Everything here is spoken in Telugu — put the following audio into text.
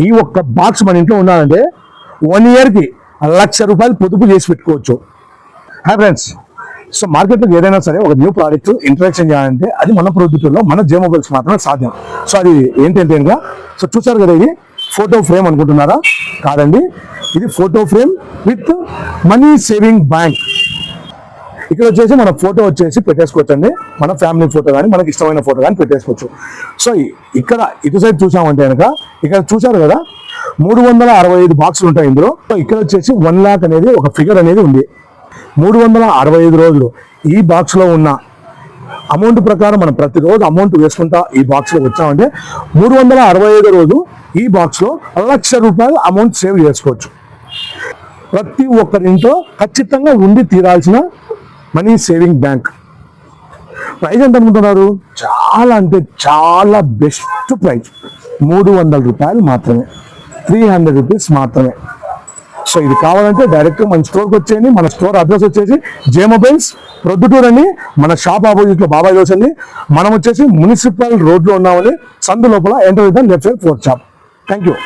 ఈ ఒక్క బాక్స్ మన ఇంట్లో ఉండాలంటే 1 yearకి ₹1,00,000 పొదుపు చేసి పెట్టుకోవచ్చు. హాయ్ ఫ్రెండ్స్, సో మార్కెట్లో ఏదైనా సరే ఒక న్యూ ప్రోడక్ట్ ఇంట్రడక్షన్ చేయాలంటే అది మన ప్రొద్దుటూరులో మన జే మొబైల్స్ మాత్రమే సాధ్యం. సో అది ఏంటంటే సో చూసారు కదా, ఇది ఫోటో ఫ్రేమ్ అనుకుంటున్నారా? కాదండి, ఇది photo frame with money saving bank. ఇక్కడ వచ్చేసి మన ఫోటో వచ్చేసి పెట్టేసుకోవచ్చు అండి. మన ఫ్యామిలీ ఫోటో కానీ మనకి ఇష్టమైన ఫోటో కానీ పెట్టేసుకోవచ్చు. సో ఇక్కడ ఇటు సైడ్ చూసామంటే కనుక ఇక్కడ చూసారు కదా 365 బాక్సులు ఉంటాయి ఇందులో. సో ఇక్కడ వచ్చేసి 1 lakh అనేది ఒక ఫిగర్ అనేది ఉంది. 365 రోజులు ఈ బాక్స్ లో ఉన్న అమౌంట్ ప్రకారం మనం ప్రతిరోజు అమౌంట్ వేసుకుంటా ఈ బాక్స్ లో వచ్చామంటే 365 రోజు ఈ బాక్స్ లో ₹1,00,000 అమౌంట్ సేవ్ చేసుకోవచ్చు. ప్రతి ఒక్కరింట్లో ఖచ్చితంగా ఉండి తీరాల్సిన మనీ సేవింగ్ బ్యాంక్. ప్రైస్ ఎంత అనుకుంటున్నారు? చాలా అంటే చాలా బెస్ట్ ప్రైస్, ₹300 మాత్రమే, ₹300 మాత్రమే. సో ఇది కావాలంటే డైరెక్ట్ మన స్టోర్కి వచ్చేయండి. మన స్టోర్ అడ్రస్ వచ్చేసి జే మొబైల్స్ ప్రొద్దుటూరు అండి. మన షాప్ ఆపోజిట్ లో బాబాయ్ దోశ అండి. మనం వచ్చేసి మున్సిపల్ రోడ్ లో ఉన్నామని సందు లోపల ఎంటర్ అయితే left side 4th shop. Thank you.